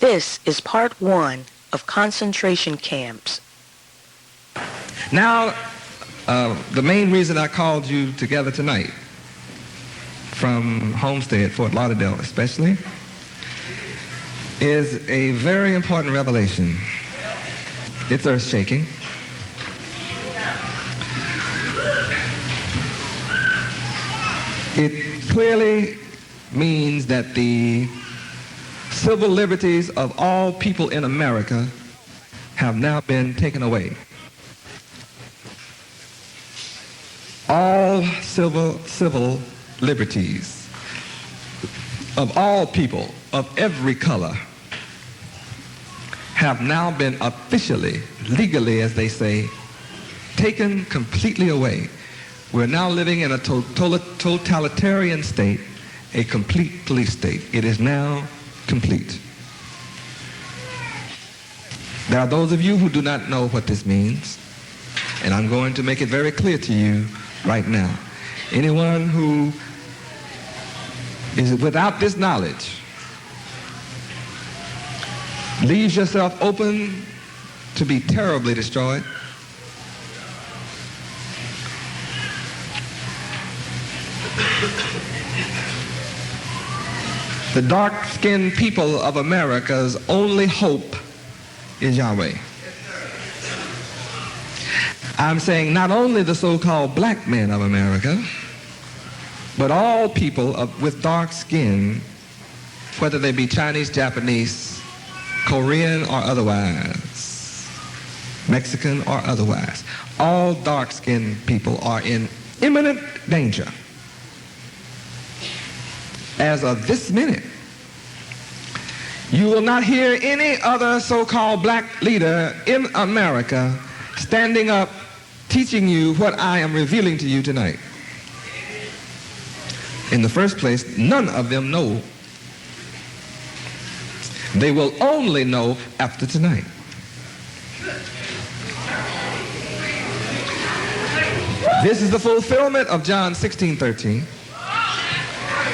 This is part one of concentration camps. Now, the main reason I called you together tonight, from Homestead, Fort Lauderdale especially, is a very important revelation. It's earth-shaking. It clearly means that the civil liberties of all people in America have now been taken away. All civil liberties of all people of every color have now been officially, legally as they say, taken completely away. We're now living in a totalitarian state, a complete police state. It is now complete. There are those of you who do not know what this means, and I'm going to make it very clear to you right now. Anyone who is without this knowledge leaves yourself open to be terribly destroyed. The dark-skinned people of America's only hope is Yahweh. I'm saying not only the so-called black men of America, but all people with dark skin, whether they be Chinese, Japanese, Korean or otherwise, Mexican or otherwise. All dark-skinned people are in imminent danger. As of this minute, you will not hear any other so-called black leader in America standing up teaching you what I am revealing to you tonight. In the first place, none of them know. They will only know after tonight. This is the fulfillment of John 16:13.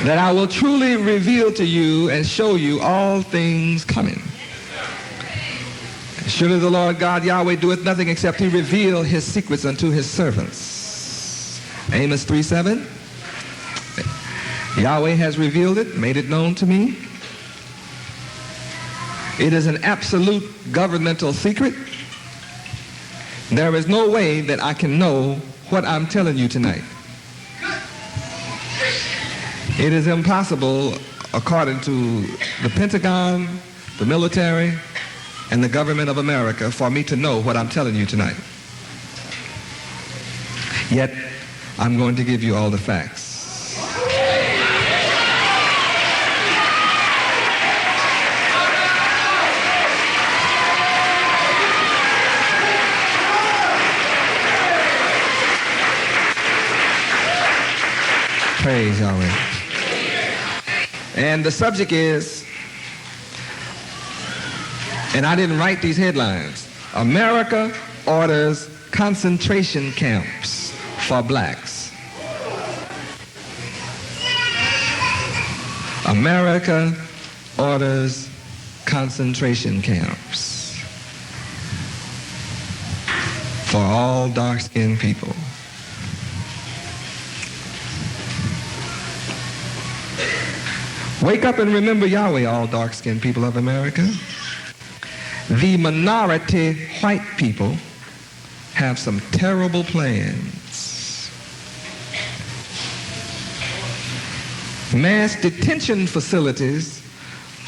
That I will truly reveal to you and show you all things coming. Surely the Lord God Yahweh doeth nothing except he reveal his secrets unto his servants. Amos 3:7. Yahweh has revealed it, made it known to me. It is an absolute governmental secret. There is no way that I can know what I'm telling you tonight. It is impossible, according to the Pentagon, the military, and the government of America, for me to know what I'm telling you tonight. Yet, I'm going to give you all the facts. Praise Yahweh. And the subject is, and I didn't write these headlines, America orders concentration camps for blacks. America orders concentration camps for all dark-skinned people. Wake up and remember Yahweh, all dark-skinned people of America. The minority white people have some terrible plans. Mass detention facilities,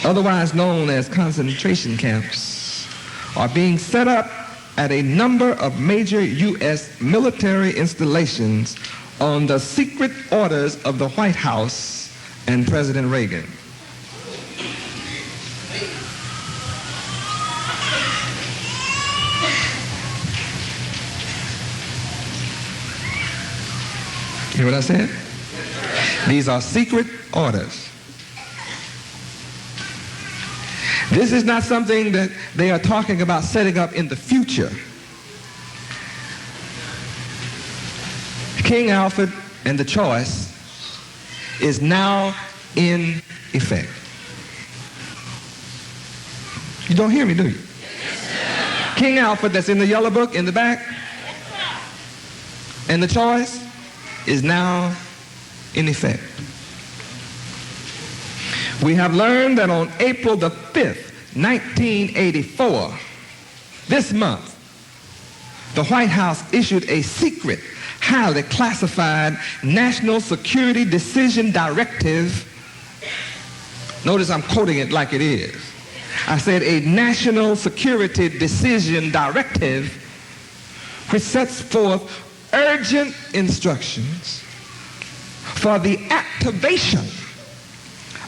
otherwise known as concentration camps, are being set up at a number of major U.S. military installations on the secret orders of the White House and President Reagan. Hear what I said? These are secret orders. This is not something that they are talking about setting up in the future. King Alfred and the choice is now in effect. You don't hear me, do you? King Alfred, that's in the yellow book in the back, and the choice is now in effect. We have learned that on April the 5th, 1984, this month, the White House issued a secret, highly classified National Security Decision Directive. Notice I'm quoting it like it is. I said a National Security Decision Directive which sets forth urgent instructions for the activation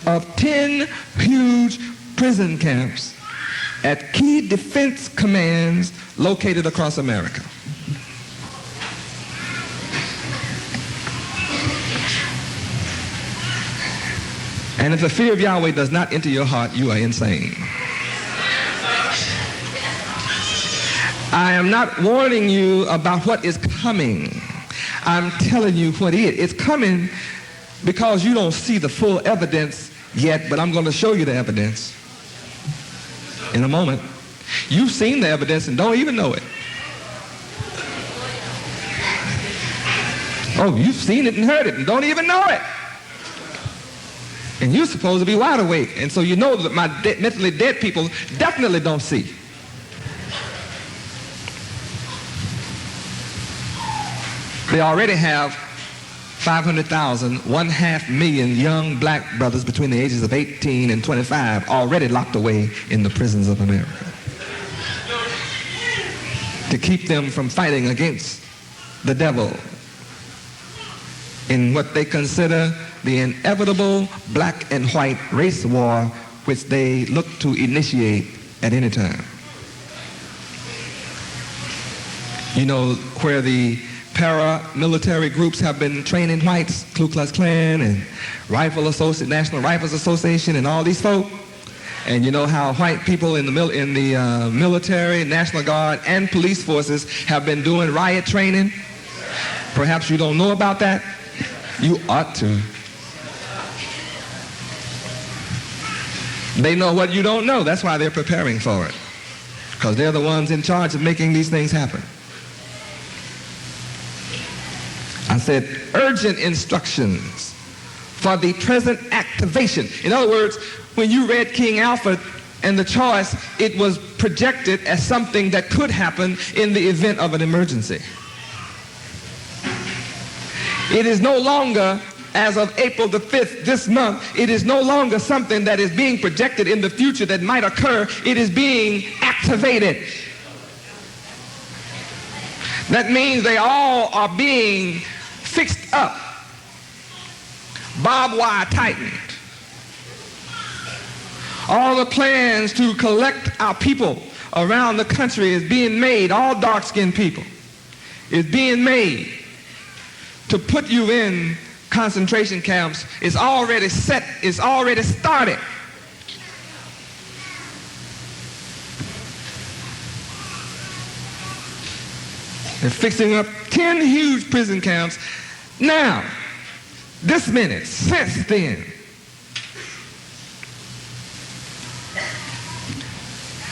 of 10 huge prison camps at key defense commands located across America. And if the fear of Yahweh does not enter your heart, you are insane. I am not warning you about what is coming. I'm telling you what is. It's coming because you don't see the full evidence yet, but I'm going to show you the evidence in a moment. You've seen the evidence and don't even know it. Oh, you've seen it and heard it and don't even know it. And you're supposed to be wide awake. And so you know that my mentally dead people definitely don't see. They already have 500,000, 1/2 young black brothers between the ages of 18 and 25 already locked away in the prisons of America to keep them from fighting against the devil in what they consider the inevitable black and white race war which they look to initiate at any time. You know where the paramilitary groups have been training whites, Ku Klux Klan and National Rifles Association and all these folk. And you know how white people in the military, National Guard, and police forces have been doing riot training? Perhaps you don't know about that. You ought to. They know what you don't know. That's why they're preparing for it. Because they're the ones in charge of making these things happen. I said urgent instructions for the present activation. In other words, when you read King Alfred and the choice, it was projected as something that could happen in the event of an emergency. It is no longer, as of April the 5th this month, it is no longer something that is being projected in the future that might occur. It is being activated. That means they all are being fixed up, barbed wire tightened. All the plans to collect our people around the country is being made, all dark-skinned people, is being made to put you in concentration camps. It's already set, it's already started. They're fixing up 10 huge prison camps. Now, this minute, since then,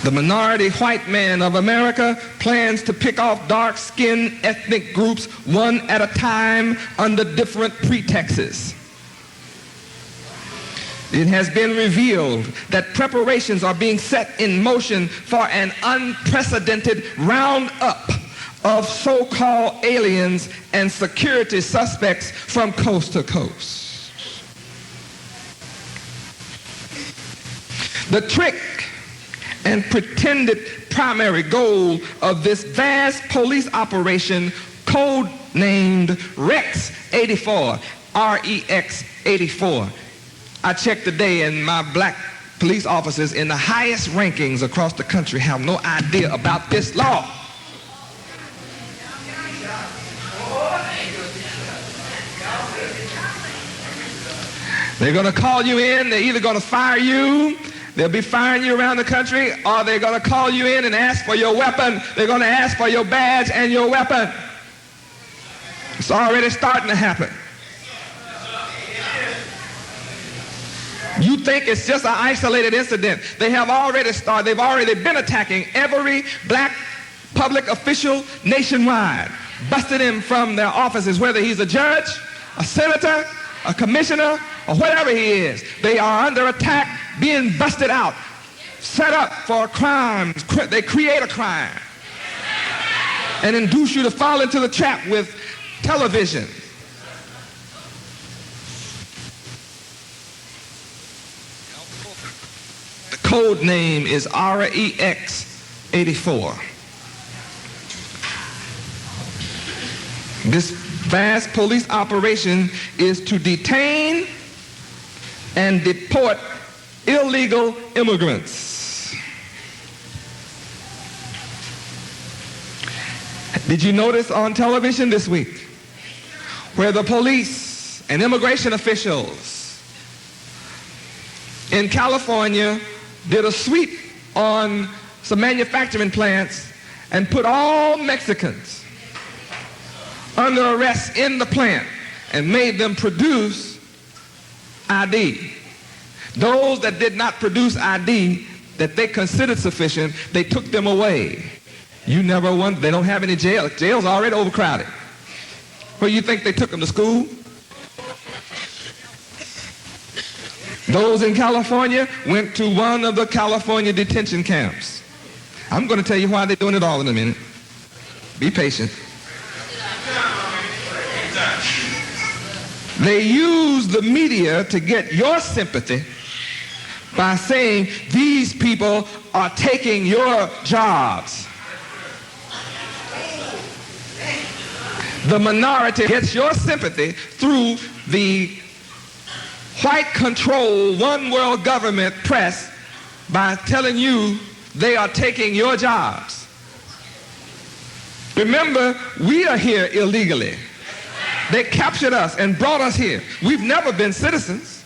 the minority white man of America plans to pick off dark-skinned ethnic groups one at a time under different pretexts. It has been revealed that preparations are being set in motion for an unprecedented roundup of so-called aliens and security suspects from coast to coast. The trick and pretended primary goal of this vast police operation, code-named Rex 84, R-E-X 84. I checked today and my black police officers in the highest rankings across the country have no idea about this law. They're going to call you in. They're either going to fire you, they'll be firing you around the country, or they're going to call you in and ask for your weapon. They're going to ask for your badge and your weapon. It's already starting to happen. You think it's just an isolated incident. They have already started, they've already been attacking every black public official nationwide, busted him from their offices, whether he's a judge, a senator, a commissioner, or whatever he is. They are under attack, being busted out, set up for crimes. They create a crime and induce you to fall into the trap with television. The code name is REX 84. This vast police operation is to detain and deport illegal immigrants. Did you notice on television this week where the police and immigration officials in California did a sweep on some manufacturing plants and put all Mexicans under arrest in the plant and made them produce ID. Those that did not produce ID that they considered sufficient, they took them away. You never wonder, they don't have any jail. Jail's already overcrowded. Where you think they took them to school? Those in California went to one of the California detention camps. I'm going to tell you why they're doing it all in a minute. Be patient. They use the media to get your sympathy by saying these people are taking your jobs. The minority gets your sympathy through the white-controlled one-world government press by telling you they are taking your jobs. Remember, we are here illegally. They captured us and brought us here. We've never been citizens.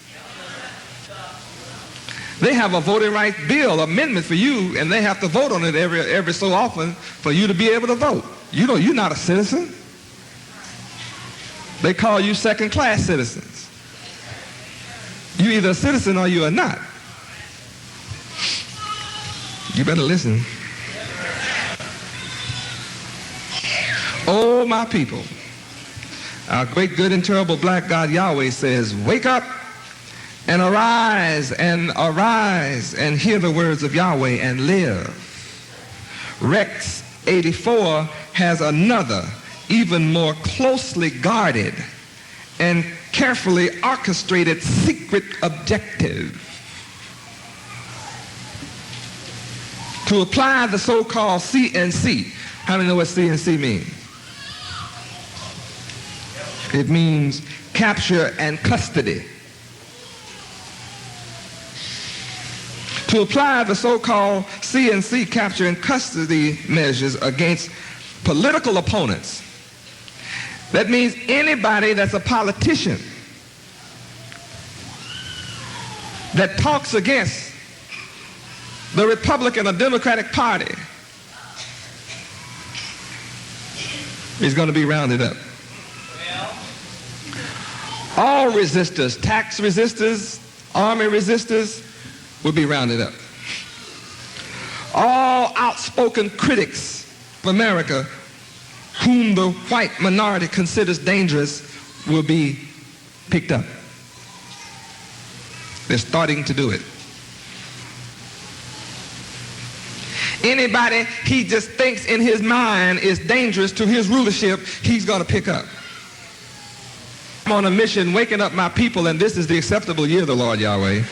They have a voting rights bill amendment for you, and they have to vote on it every so often for you to be able to vote. You know, you're not a citizen. They call you second-class citizens. You're either a citizen or you are not. You better listen. Oh, my people. Our great, good, and terrible black God Yahweh says, wake up and arise and hear the words of Yahweh and live. Rex 84 has another, even more closely guarded and carefully orchestrated secret objective: to apply the so-called CNC. How many know what CNC means? It means capture and custody. To apply the so-called CNC, capture and custody measures against political opponents. That means anybody that's a politician that talks against the Republican or Democratic Party is going to be rounded up. All resistors, tax resistors, army resistors will be rounded up. All outspoken critics of America whom the white minority considers dangerous will be picked up. They're starting to do it. Anybody he just thinks in his mind is dangerous to his rulership, he's going to pick up. I'm on a mission waking up my people, and this is the acceptable year of the Lord Yahweh.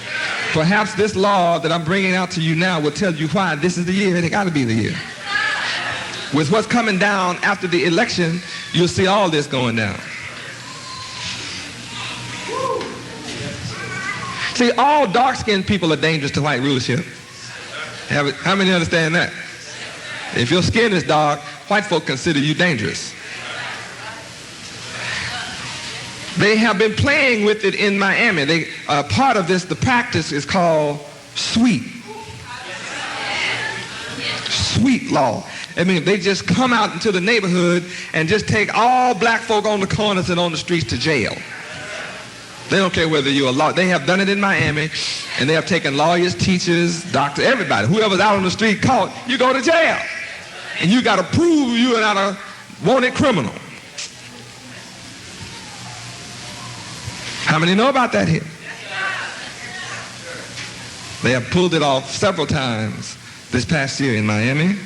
Perhaps this law that I'm bringing out to you now will tell you why this is the year, and it got to be the year. With what's coming down after the election, you'll see all this going down. See, all dark-skinned people are dangerous to white rulership. How many understand that? If your skin is dark, white folk consider you dangerous. They have been playing with it in Miami. Part of this, the practice is called sweet. Sweet law. I mean, they just come out into the neighborhood and just take all black folk on the corners and on the streets to jail. They don't care whether you're a lawyer. They have done it in Miami, and they have taken lawyers, teachers, doctors, everybody. Whoever's out on the street caught, you go to jail. And you got to prove you're not a wanted criminal. How many know about that here? They have pulled it off several times this past year in Miami.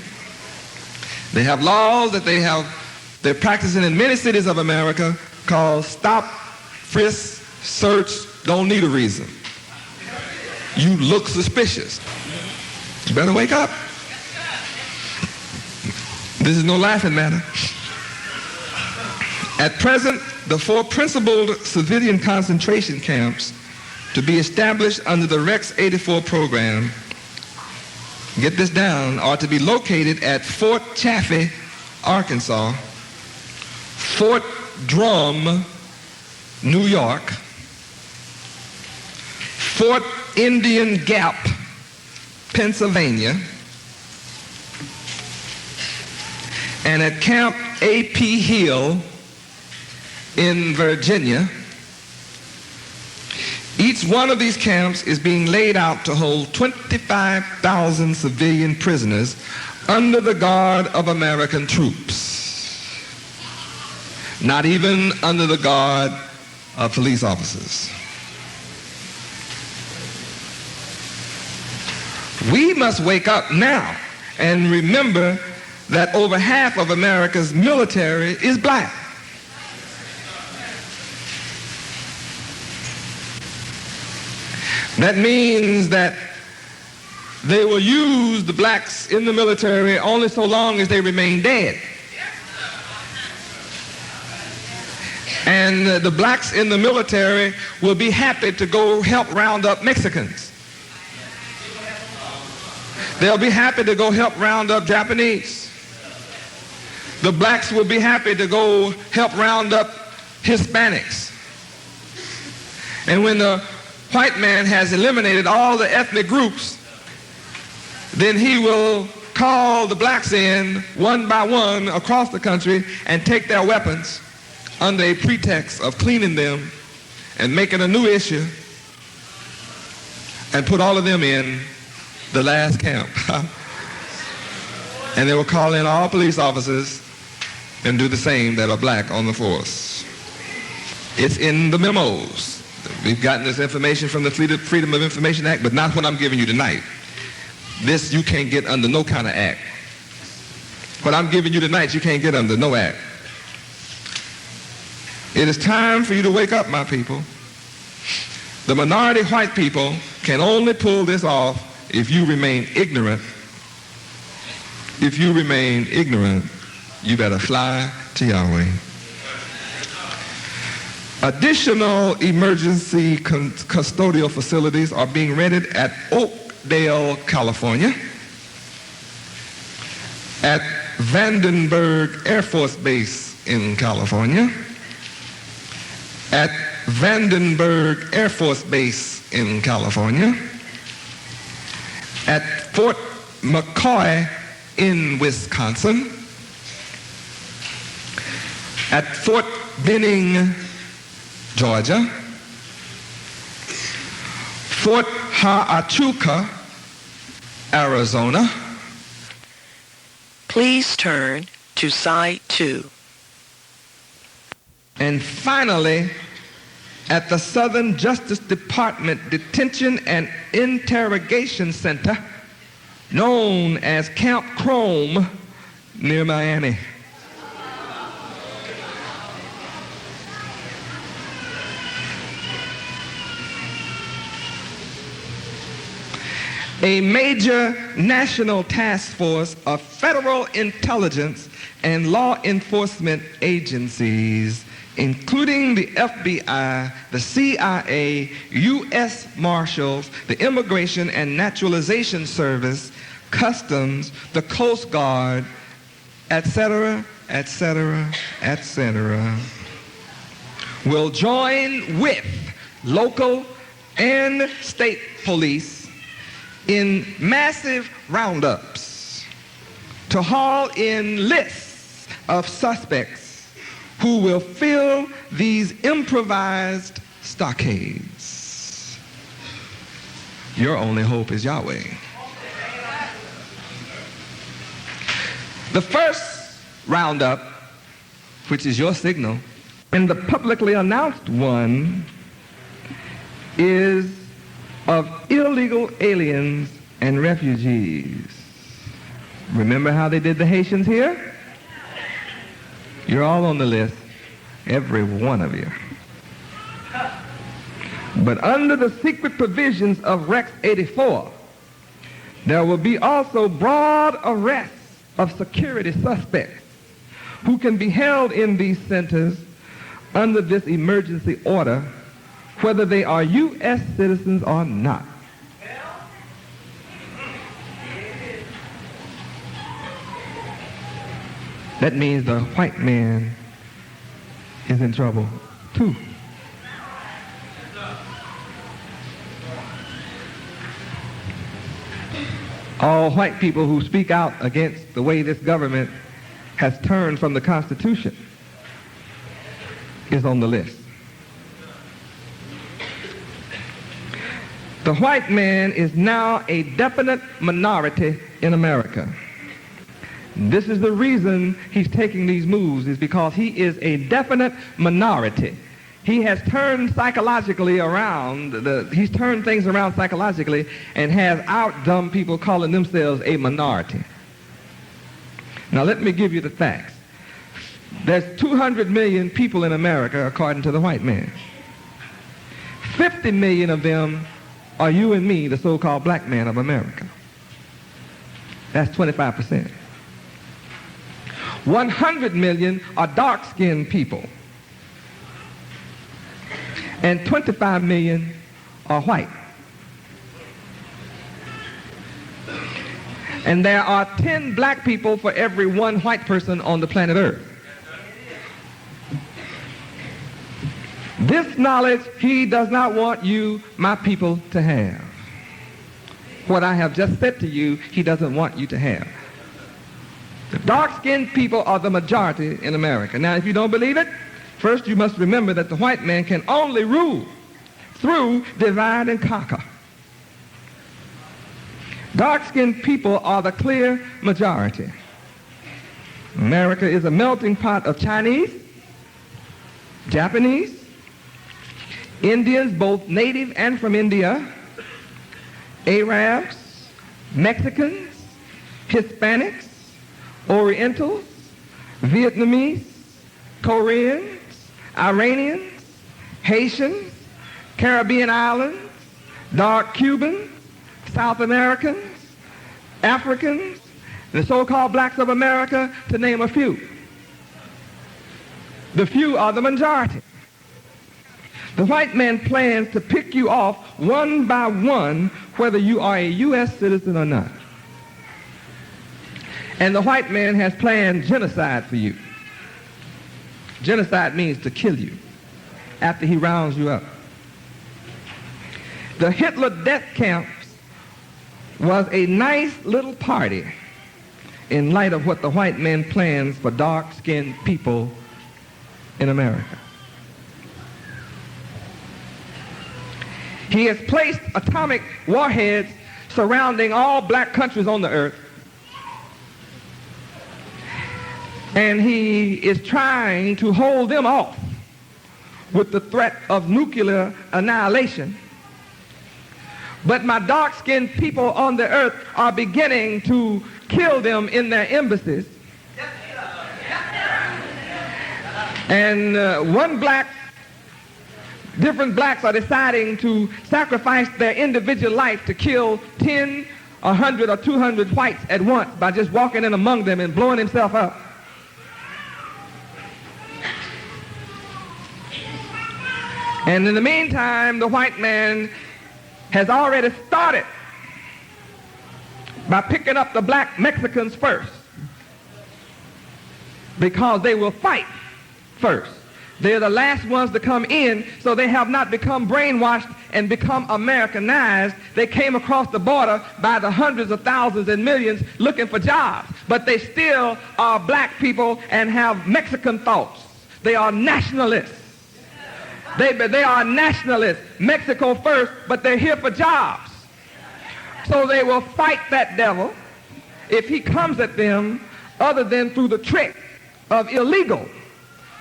They have laws that they're practicing in many cities of America called stop, frisk, search, don't need a reason. You look suspicious. You better wake up. This is no laughing matter. At present, the 4 principal civilian concentration camps to be established under the Rex 84 program, get this down, are to be located at Fort Chaffee, Arkansas, Fort Drum, New York, Fort Indian Gap, Pennsylvania, and at Camp A.P. Hill in Virginia. Each one of these camps is being laid out to hold 25,000 civilian prisoners under the guard of American troops. Not even under the guard of police officers. We must wake up now and remember that over half of America's military is black. That means that they will use the blacks in the military only so long as they remain dead. And the blacks in the military will be happy to go help round up Mexicans. They'll be happy to go help round up Japanese. The blacks will be happy to go help round up Hispanics. And when the white man has eliminated all the ethnic groups, then he will call the blacks in one by one across the country and take their weapons under a pretext of cleaning them and making a new issue and put all of them in the last camp. And they will call in all police officers and do the same that are black on the force. It's in the memos. We've gotten this information from the Freedom of Information Act, but not what I'm giving you tonight. This you can't get under no kind of act. What I'm giving you tonight, you can't get under no act. It is time for you to wake up, my people. The minority white people can only pull this off if you remain ignorant. If you remain ignorant, you better fly to Yahweh. Additional emergency custodial facilities are being rented at Oakdale, California, at Vandenberg Air Force Base in California, at Vandenberg Air Force Base in California, at Fort McCoy in Wisconsin, at Fort Benning, Georgia, Fort Huachuca, Arizona. Please turn to Side 2. And finally, at the Southern Justice Department Detention and Interrogation Center, known as Camp Chrome, near Miami. A major national task force of federal intelligence and law enforcement agencies, including the FBI, the CIA, U.S. Marshals, the Immigration and Naturalization Service, Customs, the Coast Guard, etc., etc., etc., will join with local and state police in massive roundups to haul in lists of suspects who will fill these improvised stockades. Your only hope is Yahweh. The first roundup, which is your signal, and the publicly announced one, is of illegal aliens and refugees. Remember how they did the Haitians here? You're all on the list, every one of you. But under the secret provisions of Rex 84, there will be also broad arrests of security suspects who can be held in these centers under this emergency order, whether they are U.S. citizens or not. That means the white man is in trouble too. All white people who speak out against the way this government has turned from the Constitution is on the list. The white man is now a definite minority in America. This is the reason he's taking these moves, is because he is a definite minority. He has turned psychologically around, he's turned things around psychologically and has out dumb people calling themselves a minority. Now let me give you the facts. There's 200 million people in America according to the white man. 50 million of them are you and me, the so-called black man of America. That's 25%. 100 million are dark-skinned people. And 25 million are white. And there are 10 black people for every one white person on the planet Earth. This knowledge he does not want you, my people, to have. What I have just said to you, he doesn't want you to have. The dark-skinned people are the majority in America. Now, if you don't believe it, first you must remember that the white man can only rule through divide and conquer. Dark-skinned people are the clear majority. America is a melting pot of Chinese, Japanese, Indians, both native and from India, Arabs, Mexicans, Hispanics, Orientals, Vietnamese, Koreans, Iranians, Haitians, Caribbean islands, dark Cubans, South Americans, Africans, the so-called blacks of America, to name a few. The few are the majority. The white man plans to pick you off one by one, whether you are a U.S. citizen or not. And the white man has planned genocide for you. Genocide means to kill you after he rounds you up. The Hitler death camps was a nice little party in light of what the white man plans for dark-skinned people in America. He has placed atomic warheads surrounding all black countries on the earth. And he is trying to hold them off with the threat of nuclear annihilation. But my dark-skinned people on the earth are beginning to kill them in their embassies. And different blacks are deciding to sacrifice their individual life to kill 10, 100, or 200 whites at once by just walking in among them and blowing himself up. And in the meantime, the white man has already started by picking up the black Mexicans first, because they will fight first. They're the last ones to come in, so they have not become brainwashed and become Americanized. They came across the border by the hundreds of thousands and millions looking for jobs, but they still are black people and have Mexican thoughts. They are nationalists. They are nationalists, Mexico first, but they're here for jobs. So they will fight that devil if he comes at them other than through the trick of illegal.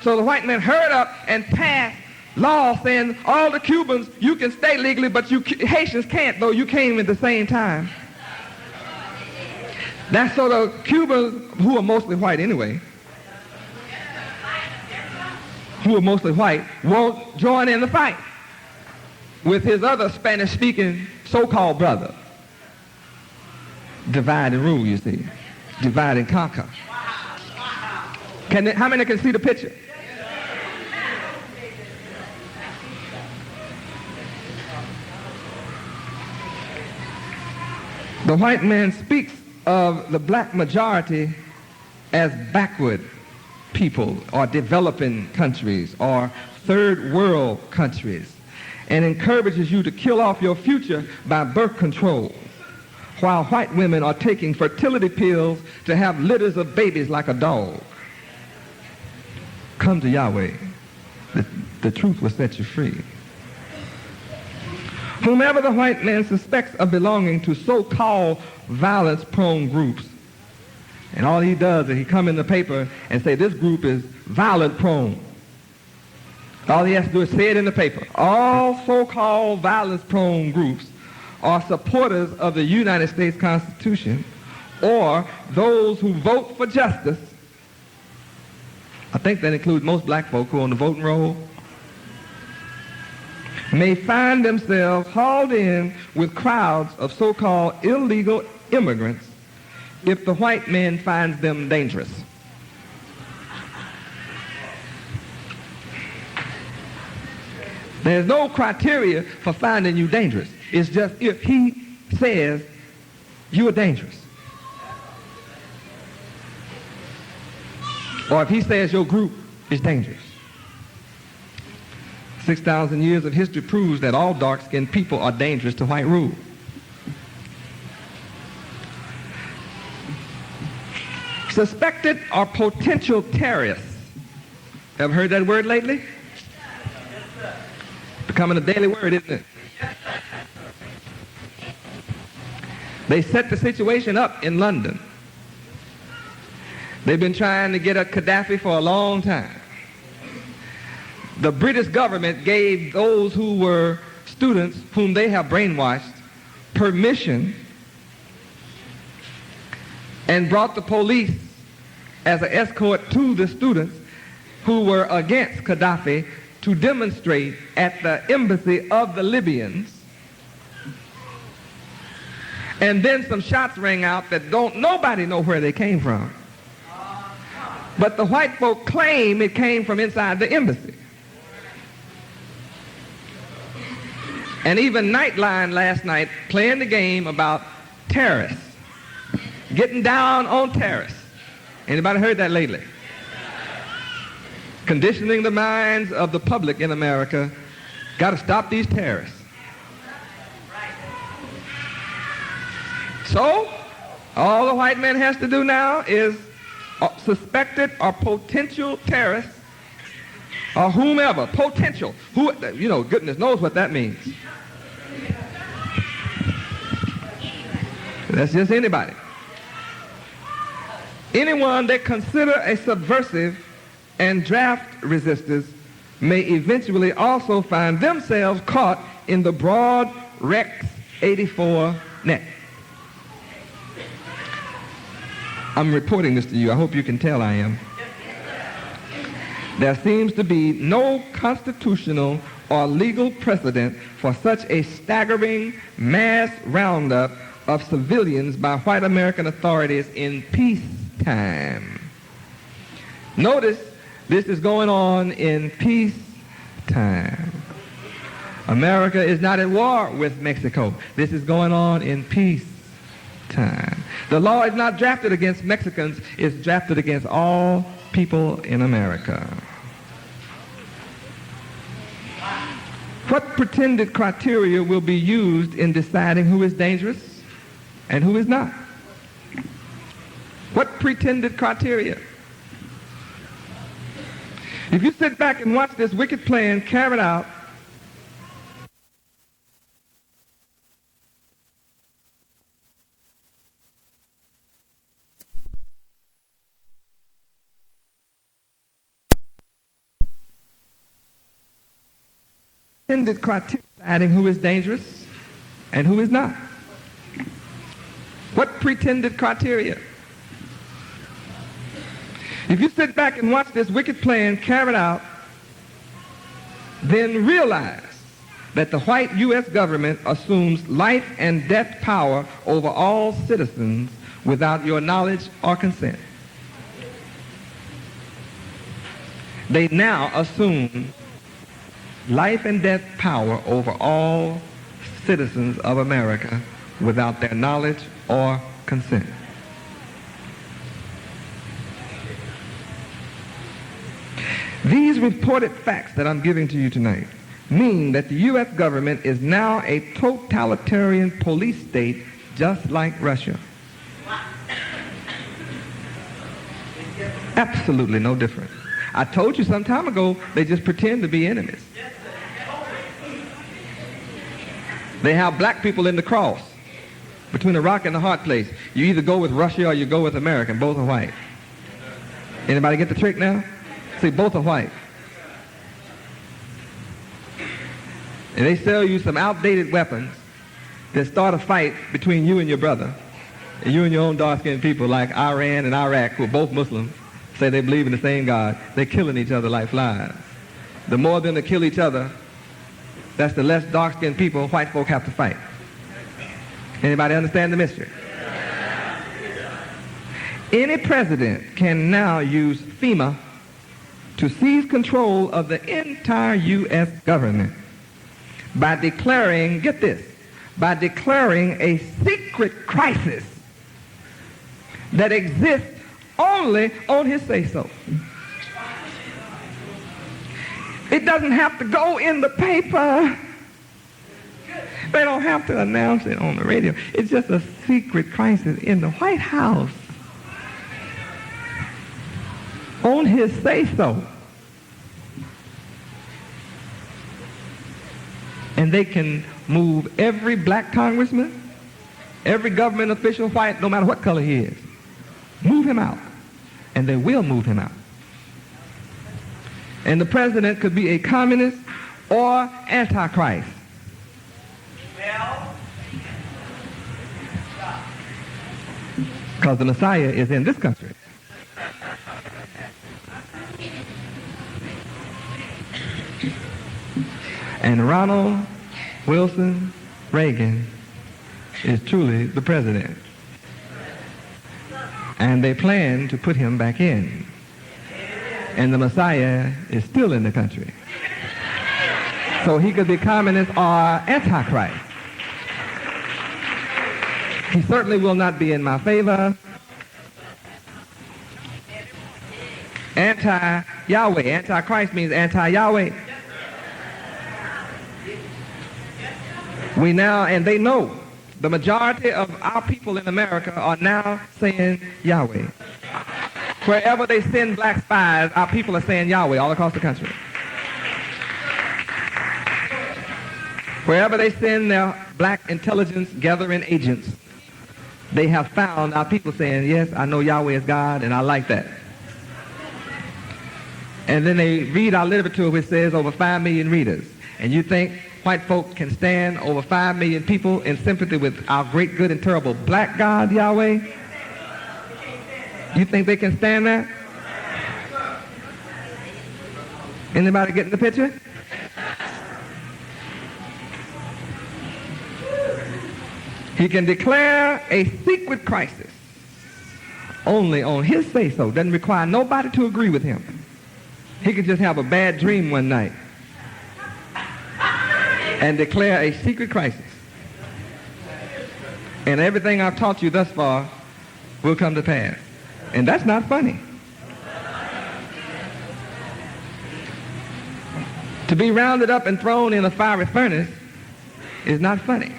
So the white men hurried up and passed laws saying all the Cubans, you can stay legally, but you Haitians can't, though you came at the same time. That's so the Cubans, who are mostly white anyway, won't join in the fight with his other Spanish-speaking so-called brother. Divide and rule, you see. Divide and conquer. How many can see the picture? The white man speaks of the black majority as backward people or developing countries or third world countries and encourages you to kill off your future by birth control, while white women are taking fertility pills to have litters of babies like a dog. Come to Yahweh. The truth will set you free. Whomever the white man suspects of belonging to so-called violence-prone groups, and all he does is he come in the paper and say this group is violent-prone. All he has to do is say it in the paper. All so-called violence-prone groups are supporters of the United States Constitution or those who vote for justice. I think that includes most black folk who are on the voting roll, may find themselves hauled in with crowds of so-called illegal immigrants if the white man finds them dangerous. There's no criteria for finding you dangerous. It's just if he says you're dangerous. Or if he says your group is dangerous. 6,000 years of history proves that all dark-skinned people are dangerous to white rule. Suspected or potential terrorists. Ever heard that word lately? Becoming a daily word, isn't it? They set the situation up in London. They've been trying to get at Gaddafi for a long time. The British government gave those who were students whom they have brainwashed permission and brought the police as an escort to the students who were against Gaddafi to demonstrate at the embassy of the Libyans. And then some shots rang out that nobody know where they came from. But the white folk claim it came from inside the embassy. And even Nightline last night playing the game about terrorists, getting down on terrorists. Anybody heard that lately? Conditioning the minds of the public in America. Got to stop these terrorists. So, all the white man has to do now is suspected or potential terrorists or whomever, potential. Goodness knows what that means. That's just anybody. Anyone they consider a subversive and draft resistors may eventually also find themselves caught in the broad Rex 84 net. I'm reporting this to you. I hope you can tell I am. There seems to be no constitutional or legal precedent for such a staggering mass roundup of civilians by white American authorities in peacetime. Notice this is going on in peacetime. America is not at war with Mexico. This is going on in peacetime. The law is not drafted against Mexicans, it's drafted against all people in America. What pretended criteria will be used in deciding who is dangerous and who is not? What pretended criteria? If you sit back and watch this wicked plan carried out, intended criteria deciding who is dangerous and who is not. What pretended criteria? If you sit back and watch this wicked plan carried out, then realize that the white U.S. government assumes life and death power over all citizens without your knowledge or consent. They now assume life and death power over all citizens of America without their knowledge or consent. These reported facts that I'm giving to you tonight mean that the U.S. government is now a totalitarian police state just like Russia. Absolutely no different. I told you some time ago they just pretend to be enemies. They have black people in the cross between a rock and a hard place. You either go with Russia or you go with America, and both are white. Anybody get the trick now? See, both are white. And they sell you some outdated weapons that start a fight between you and your brother, and you and your own dark-skinned people like Iran and Iraq, who are both Muslims, say they believe in the same God. They're killing each other like flies. The more of them that kill each other, that's the less dark-skinned people white folk have to fight. Anybody understand the mystery? Any president can now use FEMA to seize control of the entire U.S. government by declaring, get this, by declaring a secret crisis that exists only on his say-so. It doesn't have to go in the paper. They don't have to announce it on the radio. It's just a secret crisis in the White House. On his say-so. And they can move every black congressman, every government official, white, no matter what color he is. Move him out. And they will move him out. And the president could be a communist or antichrist. Because the Messiah is in this country. And Ronald Wilson Reagan is truly the president. And they plan to put him back in. And the Messiah is still in the country. So he could be communist or antichrist. He certainly will not be in my favor. Anti-Yahweh. Antichrist means anti-Yahweh. We now, and they know, the majority of our people in America are now saying Yahweh. Wherever they send black spies, our people are saying Yahweh all across the country. Wherever they send their black intelligence gathering agents, they have found our people saying, yes, I know Yahweh is God, and I like that. And then they read our literature, which says over 5 million readers. And you think white folk can stand over 5 million people in sympathy with our great, good, and terrible black God, Yahweh? You think they can stand that? Anybody getting the picture? He can declare a secret crisis only on his say-so. Doesn't require nobody to agree with him. He could just have a bad dream one night and declare a secret crisis. And everything I've taught you thus far will come to pass. And that's not funny. To be rounded up and thrown in a fiery furnace is not funny.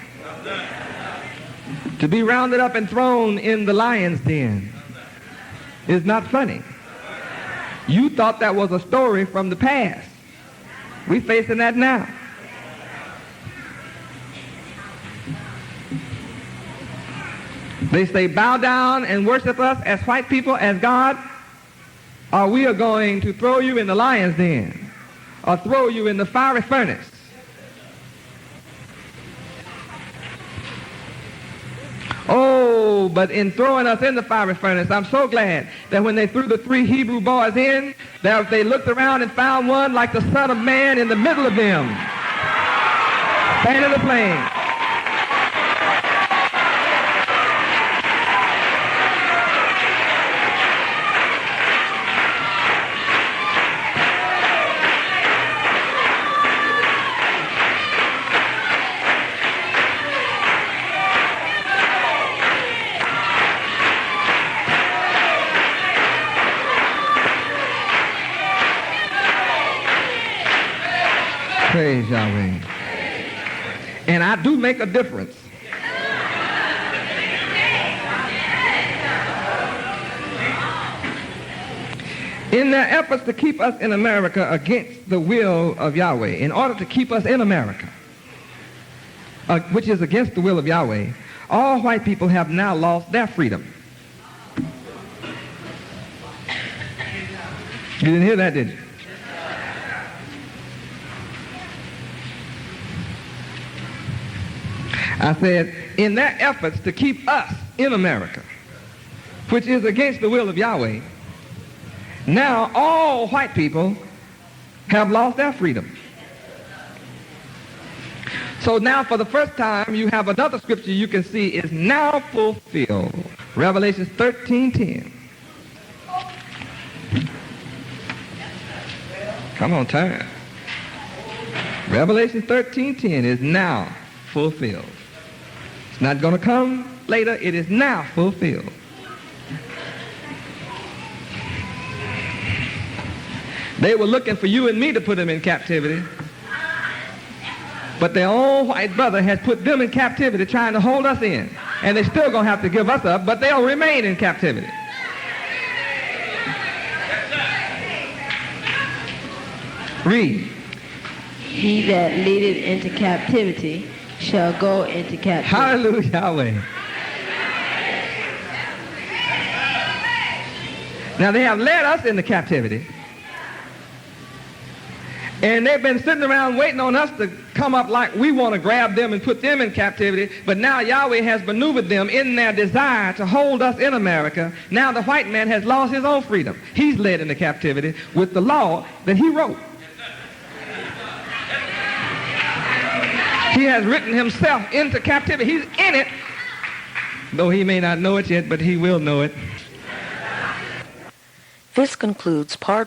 To be rounded up and thrown in the lion's den is not funny. You thought that was a story from the past. We're facing that now. They say, bow down and worship us as white people, as God, or we are going to throw you in the lion's den, or throw you in the fiery furnace. Oh, but in throwing us in the fiery furnace, I'm so glad that when they threw the 3 Hebrew boys in, that they looked around and found one like the Son of Man in the middle of them, fanning the flame. Praise Yahweh. And I do make a difference. In their efforts to keep us in America against the will of Yahweh, in order to keep us in America, which is against the will of Yahweh, all white people have now lost their freedom. You didn't hear that, did you? I said, in their efforts to keep us in America, which is against the will of Yahweh, now all white people have lost their freedom. So now for the first time you have another scripture you can see is now fulfilled. Revelation 13:10. Come on, turn. Revelation 13:10 is now fulfilled. It's not going to come later. It is now fulfilled. They were looking for you and me to put them in captivity. But their own white brother has put them in captivity trying to hold us in. And they're still going to have to give us up, but they'll remain in captivity. Read. He that leadeth into captivity shall go into captivity. Hallelujah, Yahweh. Now they have led us into captivity. And they've been sitting around waiting on us to come up like we want to grab them and put them in captivity. But now Yahweh has maneuvered them in their desire to hold us in America. Now the white man has lost his own freedom. He's led into captivity with the law that he wrote. He has written himself into captivity. He's in it, though he may not know it yet, but he will know it. This concludes part